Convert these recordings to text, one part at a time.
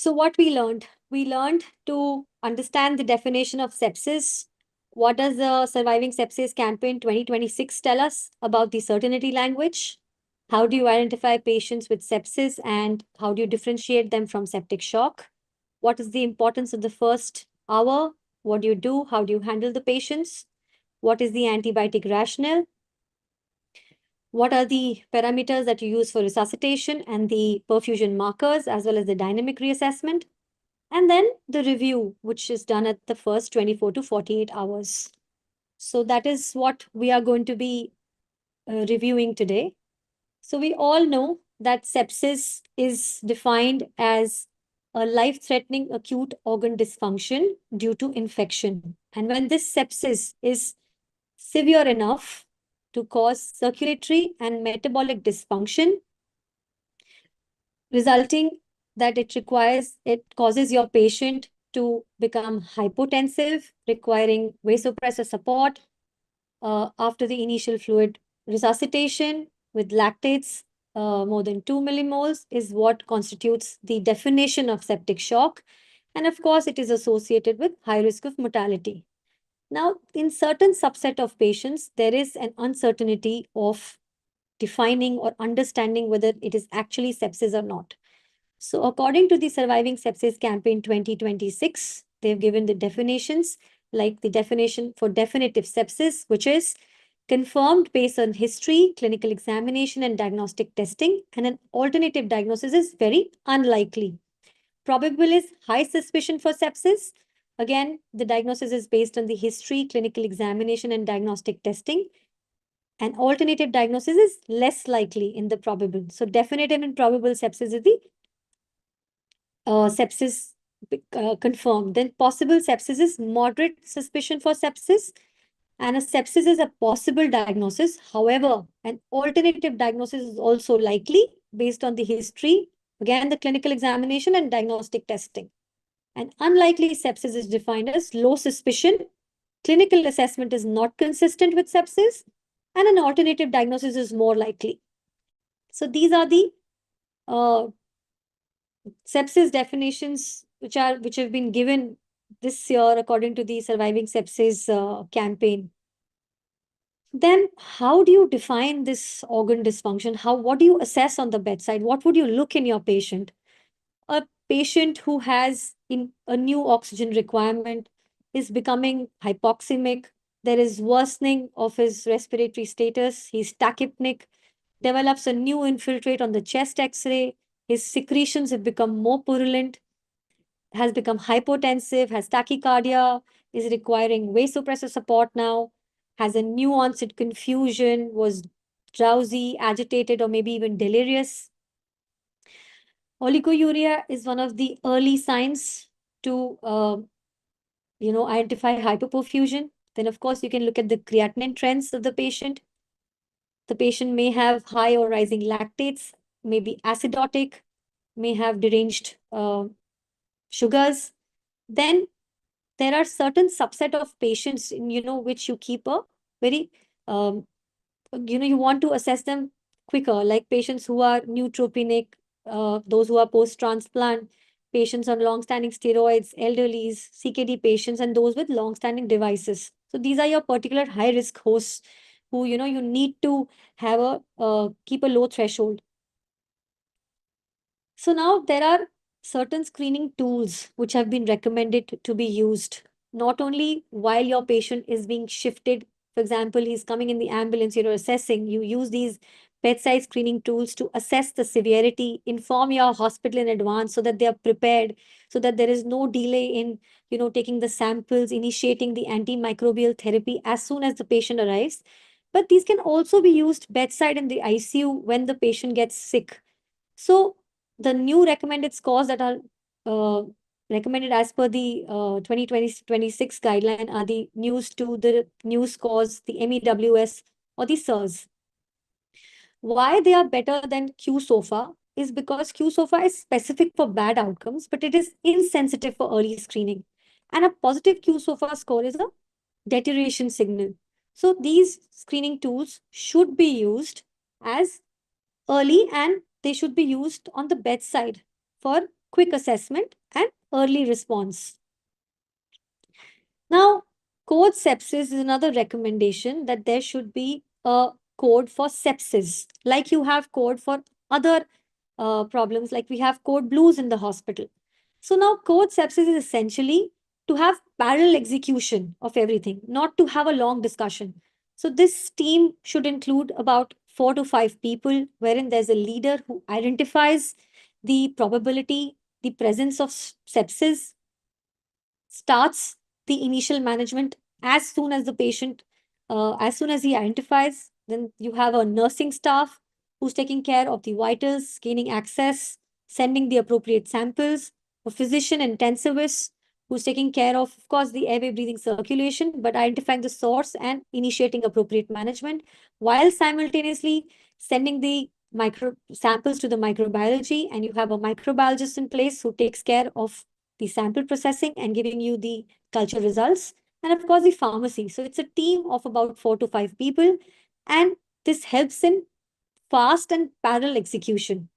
So what we learned? We learned to understand the definition of sepsis. What does the Surviving Sepsis Campaign 2026 tell us about the certainty language? How do you identify patients with sepsis and how do you differentiate them from septic shock? What is the importance of the first hour? What do you do? How do you handle the patients? What is the antibiotic rationale? What are the parameters that you use for resuscitation and the perfusion markers, as well as the dynamic reassessment? And then the review, which is done at the first 24 to 48 hours. So that is what we are going to be reviewing today. So we all know that sepsis is defined as a life-threatening acute organ dysfunction due to infection. And when this sepsis is severe enough to cause circulatory and metabolic dysfunction, resulting that it causes your patient to become hypotensive, requiring vasopressor support after the initial fluid resuscitation with lactates more than 2 millimoles is what constitutes the definition of septic shock. And of course, it is associated with high risk of mortality. Now, in certain subset of patients, there is an uncertainty of defining or understanding whether it is actually sepsis or not. So according to the Surviving Sepsis Campaign 2026, they've given the definitions, like the definition for definitive sepsis, which is confirmed based on history, clinical examination, and diagnostic testing, and an alternative diagnosis is very unlikely. Probable is high suspicion for sepsis. Again, the diagnosis is based on the history, clinical examination, and diagnostic testing. And alternative diagnosis is less likely in the probable. So definitive and probable sepsis is the sepsis confirmed. Then possible sepsis is moderate suspicion for sepsis. And a sepsis is a possible diagnosis. However, an alternative diagnosis is also likely based on the history, again, the clinical examination and diagnostic testing. And unlikely sepsis is defined as low suspicion. Clinical assessment is not consistent with sepsis, and an alternative diagnosis is more likely. So these are the sepsis definitions which have been given this year according to the Surviving Sepsis campaign. Then how do you define this organ dysfunction? What do you assess on the bedside? What would you look in your patient? A patient who has a new oxygen requirement is becoming hypoxemic. There is worsening of his respiratory status. He's tachypnic, develops a new infiltrate on the chest X-ray. His secretions have become more purulent, has become hypotensive, has tachycardia, is requiring vasopressor support now, has a new onset confusion, was drowsy, agitated, or maybe even delirious. Oliguria is one of the early signs to identify hypoperfusion. Then, of course, you can look at the creatinine trends of the patient. The patient may have high or rising lactates, may be acidotic, may have deranged sugars. Then there are certain subset of patients, which you keep a very, you want to assess them quicker, like patients who are neutropenic, those who are post-transplant, patients on long-standing steroids, elderlies, CKD patients, and those with long-standing devices. So these are your particular high-risk hosts who, you need to have keep a low threshold. So now there are certain screening tools which have been recommended to be used, not only while your patient is being shifted. For example, he's coming in the ambulance, you're assessing, you use these bedside screening tools to assess the severity, inform your hospital in advance so that they are prepared, so that there is no delay in, taking the samples, initiating the antimicrobial therapy as soon as the patient arrives. But these can also be used bedside in the ICU when the patient gets sick. So the new recommended scores that are recommended as per the 2026 guideline are the the new scores, the MEWS or the SIRS. Why they are better than qSOFA is because qSOFA is specific for bad outcomes, but it is insensitive for early screening. And a positive qSOFA score is a deterioration signal. So these screening tools should be used as early, and they should be used on the bedside for quick assessment, and early response. Now, code sepsis is another recommendation that there should be a code for sepsis, like you have code for other problems, like we have code blues in the hospital. So now code sepsis is essentially to have parallel execution of everything, not to have a long discussion. So this team should include about 4 to 5 people, wherein there's a leader who identifies the probability, the presence of sepsis, starts the initial management as soon as the patient, as soon as he identifies. Then you have a nursing staff who's taking care of the vitals, gaining access, sending the appropriate samples, a physician intensivist who's taking care of course, the airway breathing circulation, but identifying the source and initiating appropriate management, while simultaneously sending the micro samples to the microbiology, and you have a microbiologist in place who takes care of the sample processing and giving you the culture results, and of course the pharmacy. So it's a team of about 4 to 5 people, and this helps in fast and parallel execution.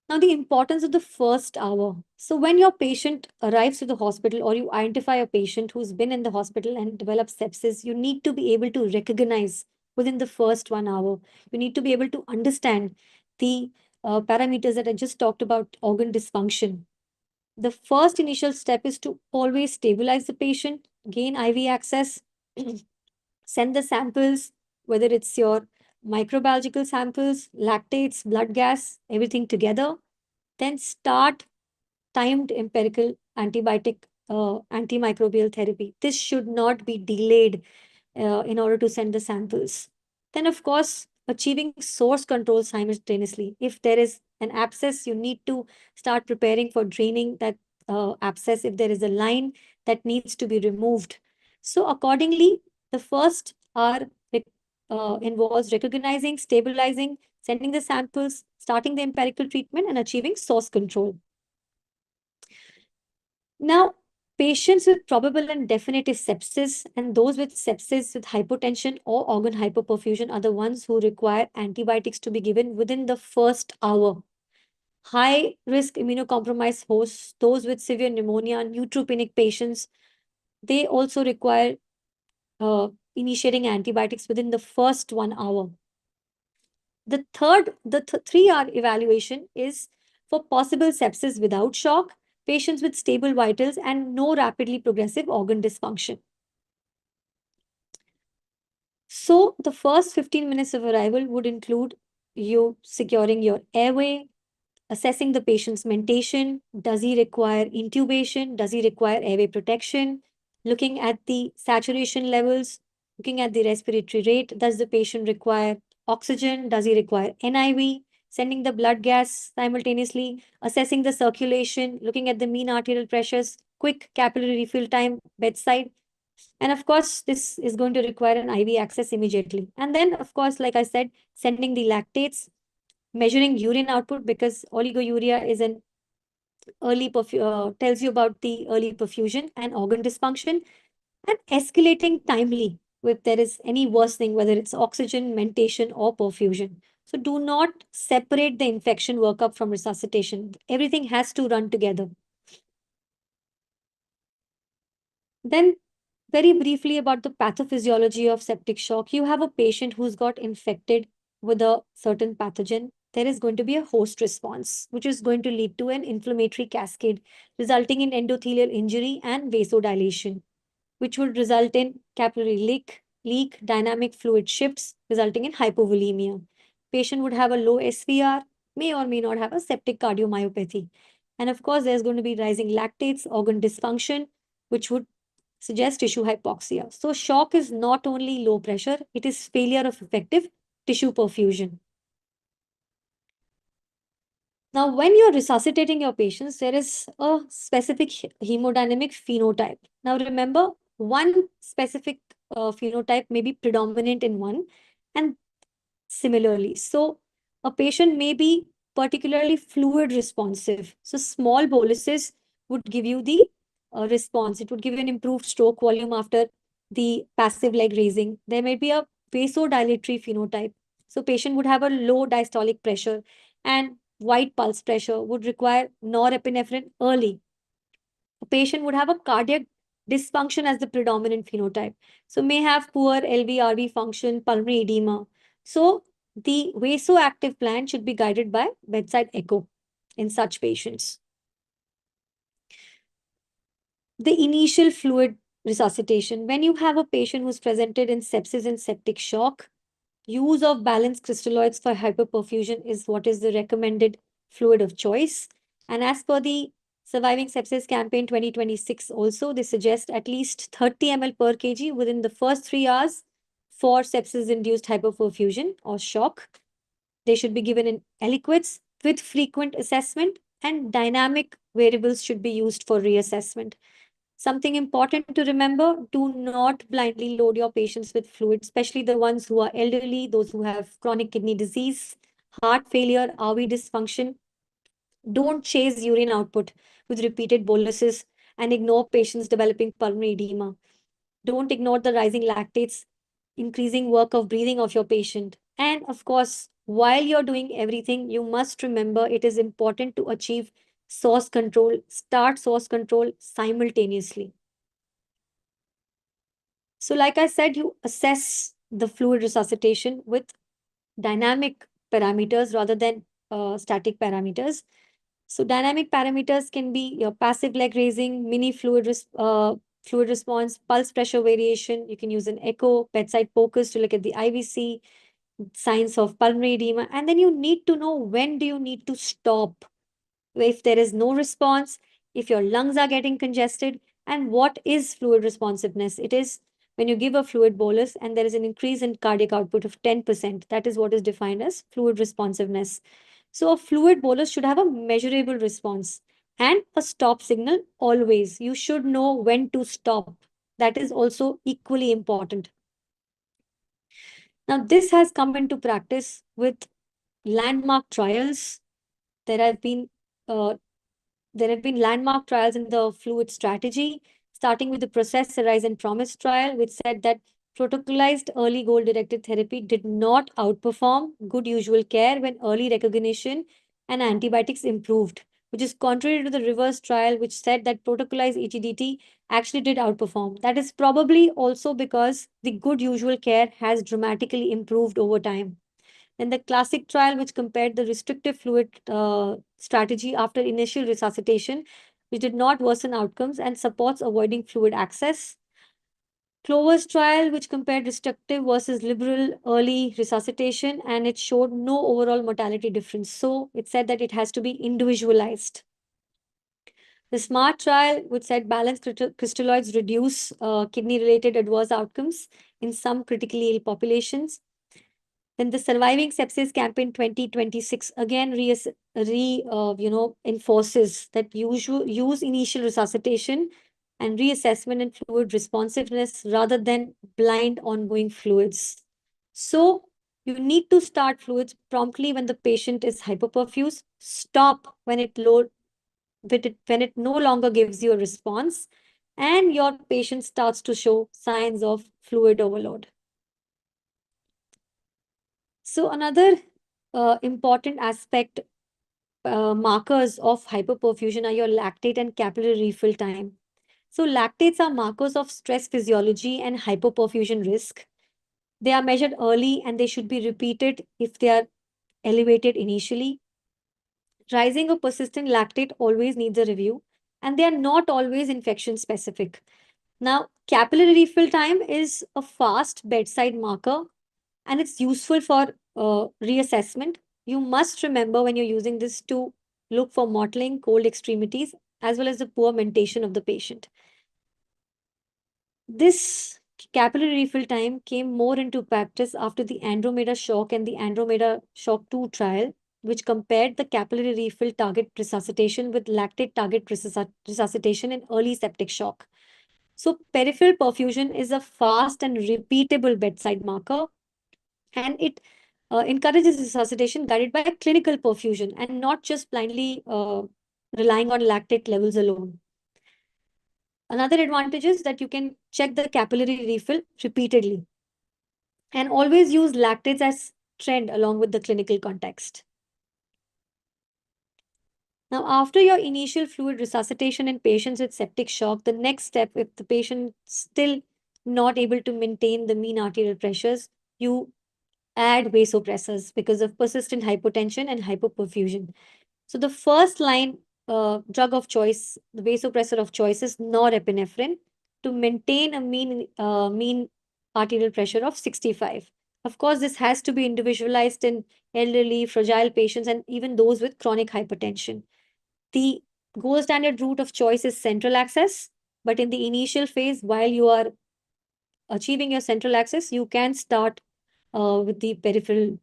Now, the importance of the first hour. So when your patient arrives to the hospital, or you identify a patient who's been in the hospital and develops sepsis, you need to be able to recognize within the first 1 hour. You need to be able to understand the parameters that I just talked about, organ dysfunction. The first initial step is to always stabilize the patient, gain IV access, send the samples, whether it's your microbiological samples, lactates, blood gas, everything together. Then start timed empirical antibiotic, antimicrobial therapy. This should not be delayed in order to send the samples. Then, of course, achieving source control simultaneously. If there is an abscess, you need to start preparing for draining that abscess if there is a line that needs to be removed. So, accordingly, the first are involves recognizing, stabilizing, sending the samples, starting the empirical treatment, and achieving source control. Now, patients with probable and definitive sepsis and those with sepsis with hypotension or organ hypoperfusion are the ones who require antibiotics to be given within the first hour. High risk immunocompromised hosts, those with severe pneumonia, neutropenic patients, they also require initiating antibiotics within the first 1 hour. The 3-hour evaluation is for possible sepsis without shock, patients with stable vitals, and no rapidly progressive organ dysfunction. So the first 15 minutes of arrival would include you securing your airway, assessing the patient's mentation. Does he require intubation? Does he require airway protection? Looking at the saturation levels, looking at the respiratory rate. Does the patient require oxygen? Does he require NIV? Sending the blood gas simultaneously, assessing the circulation, looking at the mean arterial pressures, quick capillary refill time bedside. And of course, this is going to require an IV access immediately. And then, of course, like I said, sending the lactates, measuring urine output, because oliguria is an tells you about the early perfusion and organ dysfunction, and escalating timely if there is any worsening, whether it's oxygen, mentation, or perfusion. So do not separate the infection workup from resuscitation. Everything has to run together. Then very briefly about the pathophysiology of septic shock. You have a patient who's got infected with a certain pathogen. There is going to be a host response, which is going to lead to an inflammatory cascade, resulting in endothelial injury and vasodilation, which would result in capillary leak, dynamic fluid shifts, resulting in hypovolemia. Patient would have a low SVR, may or may not have a septic cardiomyopathy. And of course, there's going to be rising lactates, organ dysfunction, which would suggest tissue hypoxia. So shock is not only low pressure, it is failure of effective tissue perfusion. Now, when you're resuscitating your patients, there is a specific hemodynamic phenotype. Now, remember, one specific phenotype may be predominant in one, and similarly. So, a patient may be particularly fluid responsive. So, small boluses would give you the response. It would give you an improved stroke volume after the passive leg raising. There may be a vasodilatory phenotype. So, patient would have a low diastolic pressure and white pulse pressure would require norepinephrine early. A patient would have a cardiac dysfunction as the predominant phenotype. So may have poor LV-RV function, pulmonary edema. So the vasoactive plan should be guided by bedside echo in such patients. The initial fluid resuscitation. When you have a patient who's presented in sepsis and septic shock, use of balanced crystalloids for hyperperfusion is what is the recommended fluid of choice. And as per the Surviving Sepsis Campaign 2026 also, they suggest at least 30 ml per kg within the first 3 hours for sepsis-induced hyperperfusion or shock. They should be given in aliquots with frequent assessment, and dynamic variables should be used for reassessment. Something important to remember, do not blindly load your patients with fluid, especially the ones who are elderly, those who have chronic kidney disease, heart failure, RV dysfunction. Don't chase urine output with repeated boluses and ignore patients developing pulmonary edema. Don't ignore the rising lactates, increasing work of breathing of your patient. And of course, while you're doing everything, you must remember it is important to achieve source control, start source control simultaneously. So, like I said, you assess the fluid resuscitation with dynamic parameters rather than static parameters. So, dynamic parameters can be your passive leg raising, mini fluid response, pulse pressure variation. You can use an echo, bedside focus to look at the IVC, signs of pulmonary edema, and then you need to know when do you need to stop. If there is no response, if your lungs are getting congested, and what is fluid responsiveness? It is when you give a fluid bolus and there is an increase in cardiac output of 10%. That is what is defined as fluid responsiveness. So a fluid bolus should have a measurable response and a stop signal always. You should know when to stop. That is also equally important. Now, this has come into practice with landmark trials. There have been uh, there have been landmark trials in the fluid strategy, starting with the Process, Arise, and Promise trial, which said that protocolized early goal-directed therapy did not outperform good usual care when early recognition and antibiotics improved, which is contrary to the reverse trial, which said that protocolized EGDT actually did outperform. That is probably also because the good usual care has dramatically improved over time. Then the classic trial, which compared the restrictive fluid strategy after initial resuscitation, which did not worsen outcomes and supports avoiding fluid access. Clover's trial, which compared restrictive versus liberal early resuscitation, and it showed no overall mortality difference. So it said that it has to be individualized. The SMART trial, which said balanced crystalloids reduce kidney-related adverse outcomes in some critically ill populations. Then the Surviving Sepsis Campaign 2026 again enforces that use initial resuscitation and reassessment and fluid responsiveness rather than blind ongoing fluids. So you need to start fluids promptly when the patient is hypoperfused. Stop when it no longer gives you a response and your patient starts to show signs of fluid overload. So another important aspect, markers of hyperperfusion are your lactate and capillary refill time. So lactates are markers of stress physiology and hypoperfusion risk. They are measured early and they should be repeated if they are elevated initially. Rising or persistent lactate always needs a review, and they are not always infection specific. Now, capillary refill time is a fast bedside marker and it's useful for reassessment. You must remember when you're using this to look for mottling, cold extremities, as well as the poor mentation of the patient. This capillary refill time came more into practice after the Andromeda Shock and the Andromeda Shock 2 trial, which compared the capillary refill target resuscitation with lactate target resuscitation in early septic shock. So peripheral perfusion is a fast and repeatable bedside marker, and it encourages resuscitation guided by clinical perfusion and not just blindly relying on lactate levels alone. Another advantage is that you can check the capillary refill repeatedly and always use lactates as trend along with the clinical context. Now, after your initial fluid resuscitation in patients with septic shock, the next step, if the patient still not able to maintain the mean arterial pressures, you add vasopressors because of persistent hypotension and hypoperfusion. So the first line drug of choice, the vasopressor of choice is norepinephrine to maintain a mean arterial pressure of 65. Of course, this has to be individualized in elderly, fragile patients, and even those with chronic hypertension. The gold standard route of choice is central access, but in the initial phase, while you are achieving your central access, you can start with the peripheral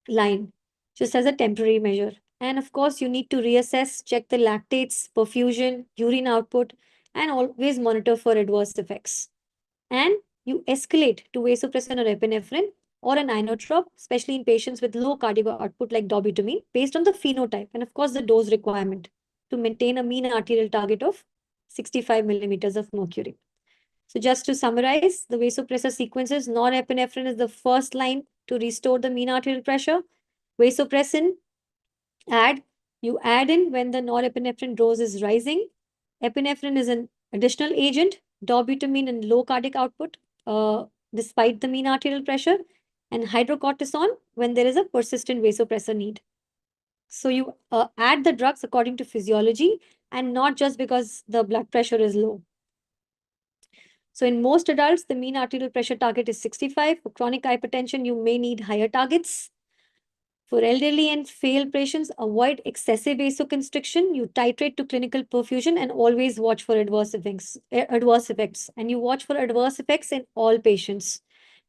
line just as a temporary measure. And of course, you need to reassess, check the lactates, perfusion, urine output, and always monitor for adverse effects. And you escalate to vasopressin or epinephrine or an inotrope, especially in patients with low cardiac output like dobutamine, based on the phenotype and of course the dose requirement to maintain a mean arterial target of 65 millimeters of mercury. So just to summarize, the vasopressor sequences, norepinephrine is the first line to restore the mean arterial pressure. Vasopressin, you add in when the norepinephrine dose is rising. Epinephrine is an additional agent, dobutamine and low cardiac output, despite the mean arterial pressure, and hydrocortisone when there is a persistent vasopressor need. So you add the drugs according to physiology and not just because the blood pressure is low. So in most adults, the mean arterial pressure target is 65. For chronic hypertension, you may need higher targets. For elderly and frail patients, avoid excessive vasoconstriction. You titrate to clinical perfusion and always watch for adverse effects. And you watch for adverse effects in all patients.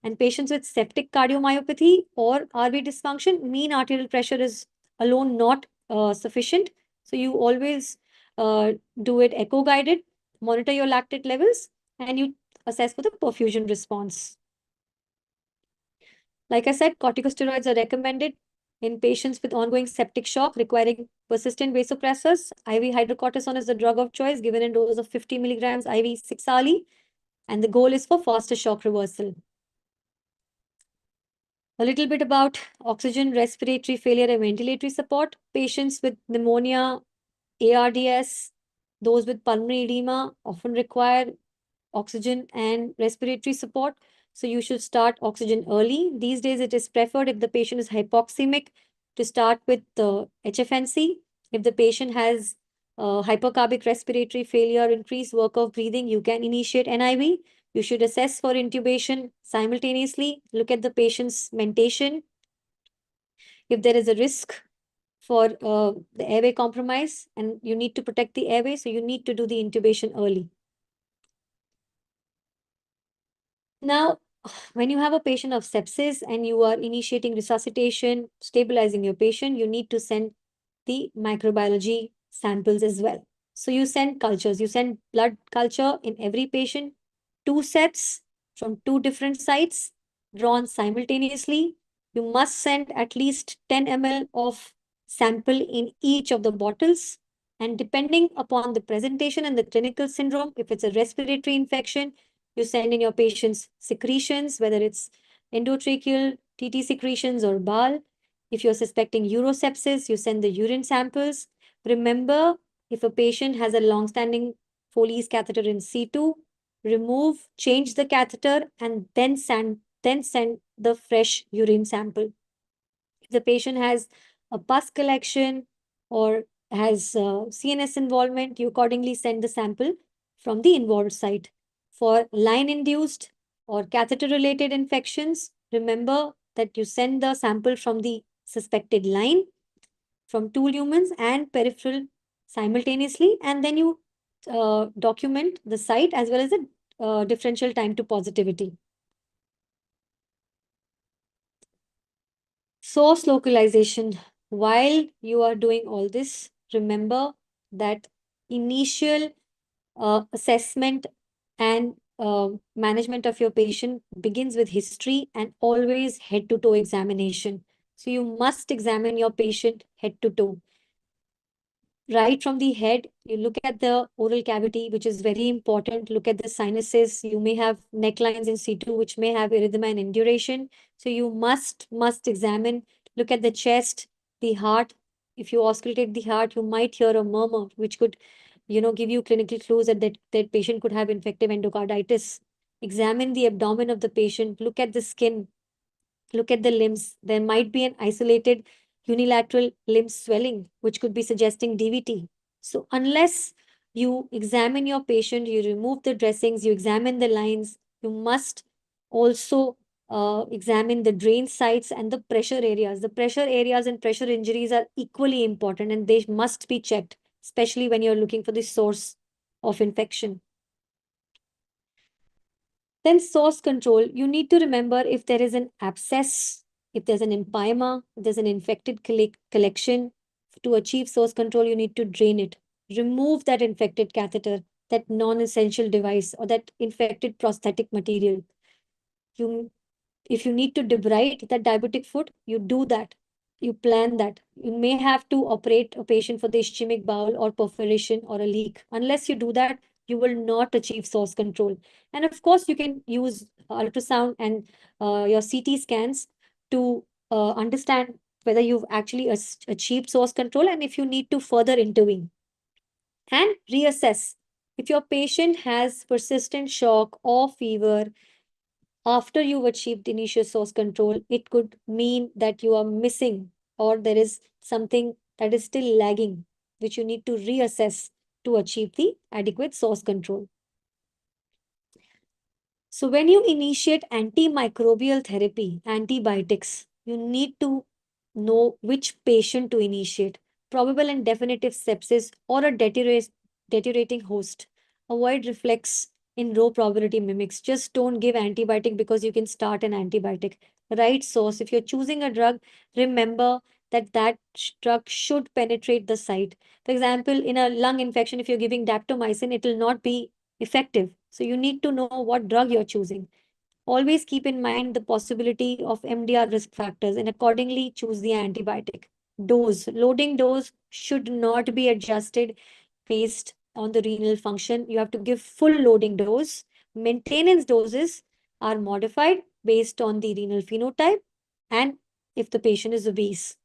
And patients with septic cardiomyopathy or RV dysfunction, mean arterial pressure is alone not sufficient. So you always do it echo guided, monitor your lactate levels, and you assess for the perfusion response. Like I said, corticosteroids are recommended in patients with ongoing septic shock requiring persistent vasopressors. IV hydrocortisone is the drug of choice, given in dose of 50 milligrams IV 6 hourly, and the goal is for faster shock reversal. A little bit about oxygen, respiratory failure, and ventilatory support. Patients with pneumonia, ARDS, those with pulmonary edema often require oxygen and respiratory support. So you should start oxygen early. These days, it is preferred if the patient is hypoxemic to start with the HFNC. If the patient has hypercarbic respiratory failure, increased work of breathing, you can initiate NIV. You should assess for intubation simultaneously. Look at the patient's mentation. If there is a risk for the airway compromise and you need to protect the airway, so you need to do the intubation early. Now, when you have a patient of sepsis and you are initiating resuscitation, stabilizing your patient, you need to send the microbiology samples as well. So you send cultures, you send blood culture in every patient, 2 sets from 2 different sites drawn simultaneously. You must send at least 10 ml of sample in each of the bottles. And depending upon the presentation and the clinical syndrome, if it's a respiratory infection, you send in your patient's secretions, whether it's endotracheal, TT secretions, or bowel. If you're suspecting urosepsis, you send the urine samples. Remember, if a patient has a long-standing Foley's catheter in C2, change the catheter, and then send the fresh urine sample. If the patient has a pus collection or has CNS involvement, you accordingly send the sample from the involved site. For line-induced or catheter-related infections, remember that you send the sample from the suspected line, from 2 lumens and peripheral simultaneously, and then you document the site as well as the differential time to positivity. Source localization. While you are doing all this, remember that initial assessment and management of your patient begins with history and always head-to-toe examination. So you must examine your patient head to toe. Right from the head, you look at the oral cavity, which is very important. Look at the sinuses. You may have necklines in situ, which may have erythema and induration. So you must examine, look at the chest, the heart, If you auscultate the heart, you might hear a murmur, which could, give you clinical clues that patient could have infective endocarditis. Examine the abdomen of the patient, look at the skin, look at the limbs. There might be an isolated unilateral limb swelling, which could be suggesting DVT. So unless you examine your patient, you remove the dressings, you examine the lines, you must also examine the drain sites and the pressure areas. The pressure areas and pressure injuries are equally important and they must be checked, especially when you're looking for the source of infection. Then source control, you need to remember if there is an abscess, if there's an empyema, if there's an infected collection. To achieve source control, you need to drain it. Remove that infected catheter, that non-essential device, or that infected prosthetic material. If you need to debride that diabetic foot, you do that. You plan that. You may have to operate a patient for the ischemic bowel or perforation or a leak. Unless you do that, you will not achieve source control. And of course, you can use ultrasound and your CT scans to understand whether you've actually achieved source control and if you need to further intervene. And reassess. If your patient has persistent shock or fever, after you've achieved initial source control, it could mean that you are missing or there is something that is still lagging, which you need to reassess to achieve the adequate source control. So when you initiate antimicrobial therapy, antibiotics, you need to know which patient to initiate, probable and definitive sepsis or a deteriorating host. Avoid reflex in low probability mimics. Just don't give antibiotic because you can start an antibiotic. Right source. If you're choosing a drug, remember that drug should penetrate the site. For example, in a lung infection, if you're giving daptomycin, it will not be effective. So you need to know what drug you're choosing. Always keep in mind the possibility of MDR risk factors and accordingly choose the antibiotic. Dose, loading dose should not be adjusted based on the renal function. You have to give full loading dose. Maintenance doses are modified based on the renal phenotype and if the patient is obese.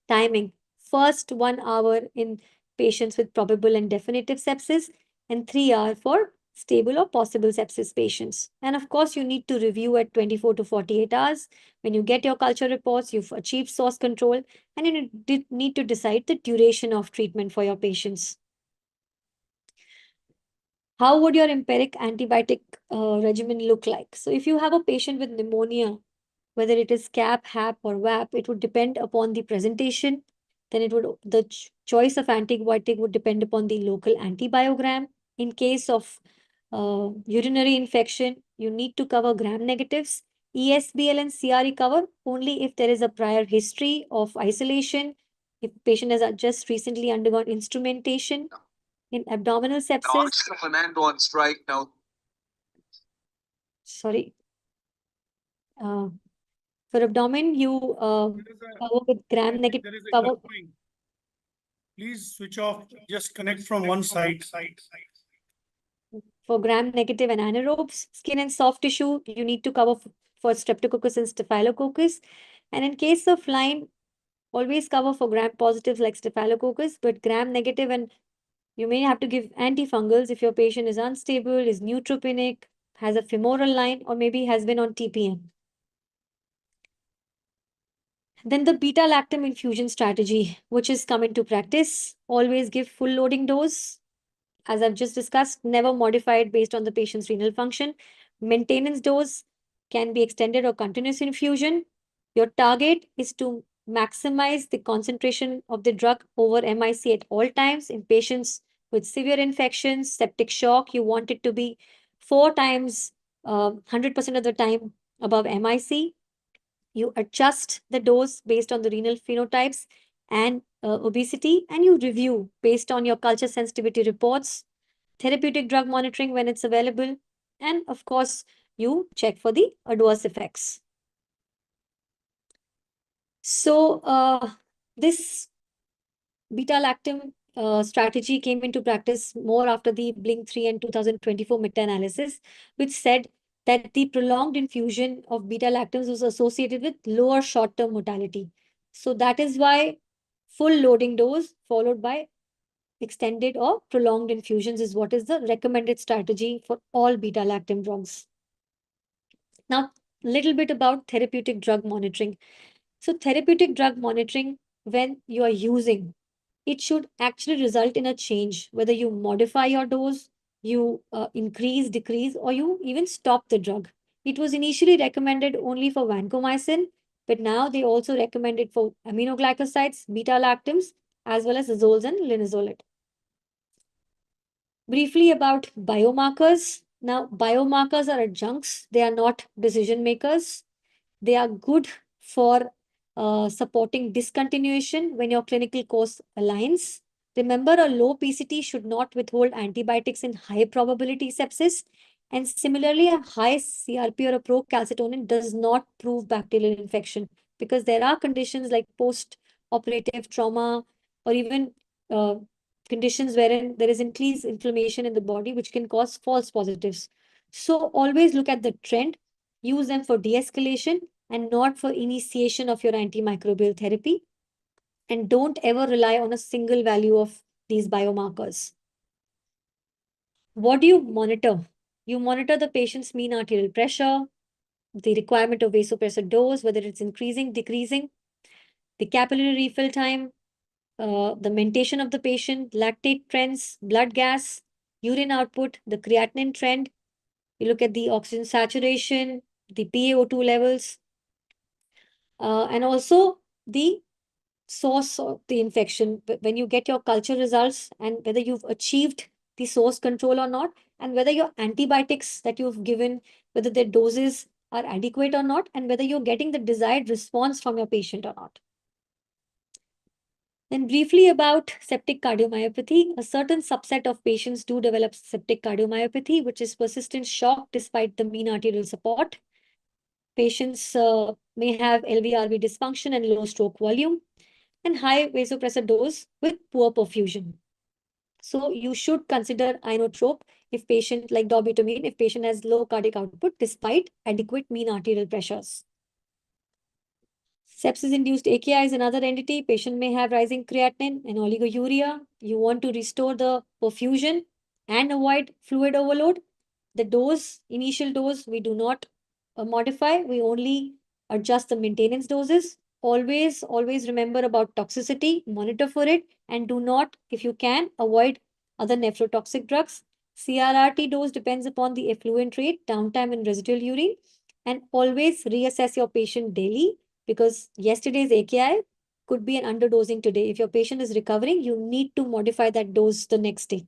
Timing, first 1 hour in patients with probable and definitive sepsis and 3 hours for stable or possible sepsis patients. And of course, you need to review at 24 to 48 hours. When you get your culture reports, you've achieved source control, and you need to decide the duration of treatment for your patients. How would your empiric antibiotic regimen look like? So if you have a patient with pneumonia, whether it is CAP, HAP, or WAP, it would depend upon the presentation. Then the choice of antibiotic would depend upon the local antibiogram. In case of urinary infection, you need to cover gram negatives. ESBL and CRE cover only if there is a prior history of isolation, if patient has just recently undergone instrumentation. In abdominal sepsis, right now. Sorry. For abdomen, you cover with gram negative cover. Please switch off, just connect from one side. For gram negative and anaerobes, skin and soft tissue, you need to cover for streptococcus and staphylococcus. And in case of Lyme, always cover for gram positives like staphylococcus, but gram negative and you may have to give antifungals if your patient is unstable, is neutropenic, has a femoral line, or maybe has been on TPN. Then the beta-lactam infusion strategy, which is come into practice, always give full loading dose. As I've just discussed, never modify it based on the patient's renal function. Maintenance dose can be extended or continuous infusion. Your target is to maximize the concentration of the drug over MIC at all times. In patients with severe infections, septic shock, you want it to be 4 times, 100% of the time above MIC. You adjust the dose based on the renal phenotypes and obesity, and you review based on your culture sensitivity reports, therapeutic drug monitoring when it's available, and of course, you check for the adverse effects. So this beta-lactam strategy came into practice more after the Blink-3 and 2024 meta-analysis, which said that the prolonged infusion of beta-lactams was associated with lower short-term mortality. So that is why full loading dose followed by extended or prolonged infusions is what is the recommended strategy for all beta-lactam drugs. Now, a little bit about therapeutic drug monitoring. So, therapeutic drug monitoring, when you are using, it should actually result in a change, whether you modify your dose, you increase, decrease, or you even stop the drug. It was initially recommended only for vancomycin, but now they also recommend it for aminoglycosides, beta-lactams, as well as azoles and linezolid. Briefly about biomarkers. Now, biomarkers are adjuncts. They are not decision makers. They are good for supporting discontinuation when your clinical course aligns. Remember, a low PCT should not withhold antibiotics in high probability sepsis. And similarly, a high CRP or a procalcitonin does not prove bacterial infection, because there are conditions like post-operative trauma or even conditions wherein there is increased inflammation in the body, which can cause false positives. So always look at the trend, use them for de-escalation and not for initiation of your antimicrobial therapy. And don't ever rely on a single value of these biomarkers. What do you monitor? You monitor the patient's mean arterial pressure, the requirement of vasopressor dose, whether it's increasing, decreasing, the capillary refill time, the mentation of the patient, lactate trends, blood gas, urine output, the creatinine trend. You look at the oxygen saturation, the PaO2 levels, and also the source of the infection. When you get your culture results and whether you've achieved the source control or not, and whether your antibiotics that you've given, whether their doses are adequate or not, and whether you're getting the desired response from your patient or not. Then briefly about septic cardiomyopathy, a certain subset of patients do develop septic cardiomyopathy, which is persistent shock despite the mean arterial support. Patients may have LV-RV dysfunction and low stroke volume and high vasopressor dose with poor perfusion. So you should consider inotrope if patient, like dobutamine, if patient has low cardiac output despite adequate mean arterial pressures. Sepsis-induced AKI is another entity. Patient may have rising creatinine and oliguria. You want to restore the perfusion and avoid fluid overload. The dose, initial dose, we do not modify. We only adjust the maintenance doses. Always remember about toxicity, monitor for it, and do not, if you can, avoid other nephrotoxic drugs. CRRT dose depends upon the effluent rate, downtime, and residual urine. And always reassess your patient daily, because yesterday's AKI could be an underdosing today. If your patient is recovering, you need to modify that dose the next day.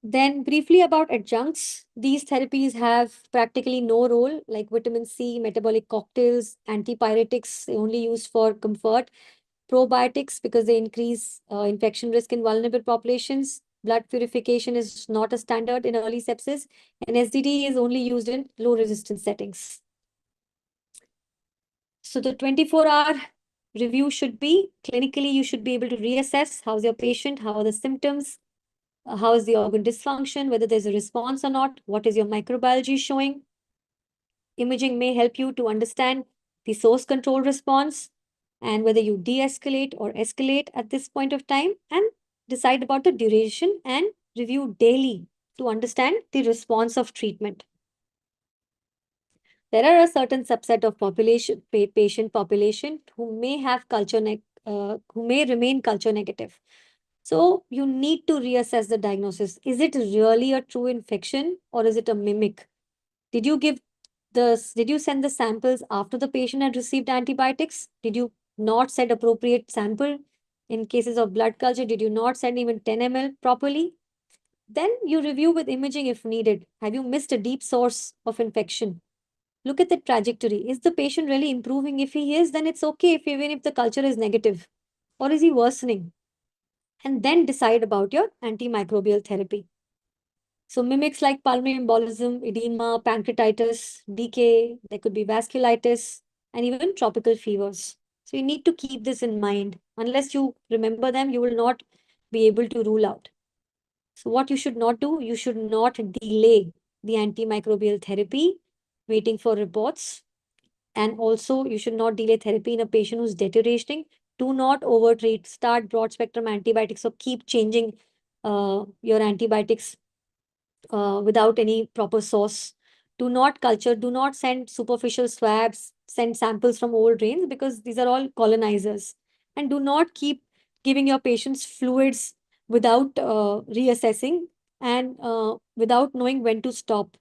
Then briefly about adjuncts, these therapies have practically no role, like vitamin C, metabolic cocktails, antipyretics, they only used for comfort, probiotics because they increase infection risk in vulnerable populations. Blood purification is not a standard in early sepsis, and SDD is only used in low resistance settings. So the 24-hour review should be, clinically, you should be able to reassess how's your patient, how are the symptoms, how is the organ dysfunction, whether there's a response or not, what is your microbiology showing. Imaging may help you to understand the source control response and whether you de-escalate or escalate at this point of time, and decide about the duration and review daily to understand the response of treatment. There are a certain subset of population, patient population who may have who may remain culture negative. So you need to reassess the diagnosis. Is it really a true infection or is it a mimic? Did you send the samples after the patient had received antibiotics? Did you not send appropriate sample? In cases of blood culture, did you not send even 10 ml properly? Then you review with imaging if needed. Have you missed a deep source of infection? Look at the trajectory. Is the patient really improving? If he is, then it's okay even if the culture is negative. Or is he worsening? And then decide about your antimicrobial therapy. So mimics like pulmonary embolism, edema, pancreatitis, decay, there could be vasculitis, and even tropical fevers. So you need to keep this in mind. Unless you remember them, you will not be able to rule out. So what you should not do, you should not delay the antimicrobial therapy, waiting for reports. And also, you should not delay therapy in a patient who's deteriorating. Do not overtreat. Start broad spectrum antibiotics or keep changing your antibiotics without any proper source. Do not culture, do not send superficial swabs, send samples from old drains because these are all colonizers. And do not keep giving your patients fluids without reassessing and without knowing when to stop.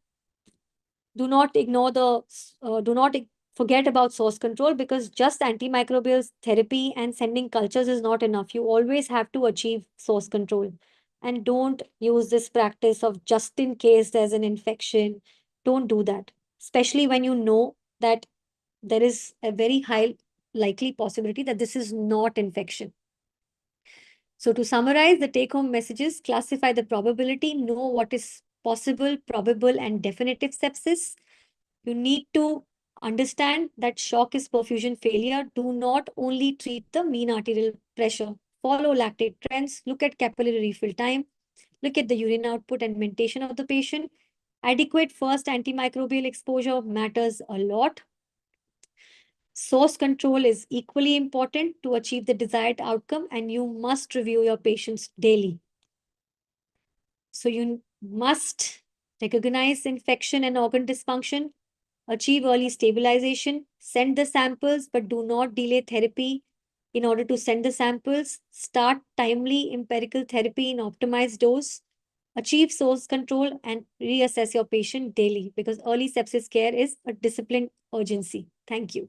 Do not ignore do not forget about source control, because just antimicrobial therapy and sending cultures is not enough. You always have to achieve source control. And don't use this practice of just in case there's an infection. Don't do that, especially when you know that there is a very high likely possibility that this is not infection. So to summarize the take-home messages, classify the probability, know what is possible, probable, and definitive sepsis. You need to understand that shock is perfusion failure. Do not only treat the mean arterial pressure. Follow lactate trends. Look at capillary refill time. Look at the urine output and mentation of the patient. Adequate first antimicrobial exposure matters a lot. Source control is equally important to achieve the desired outcome, and you must review your patients daily. So you must recognize infection and organ dysfunction, achieve early stabilization, send the samples, but do not delay therapy in order to send the samples. Start timely empirical therapy in optimized dose. Achieve source control and reassess your patient daily, because early sepsis care is a disciplined urgency. Thank you.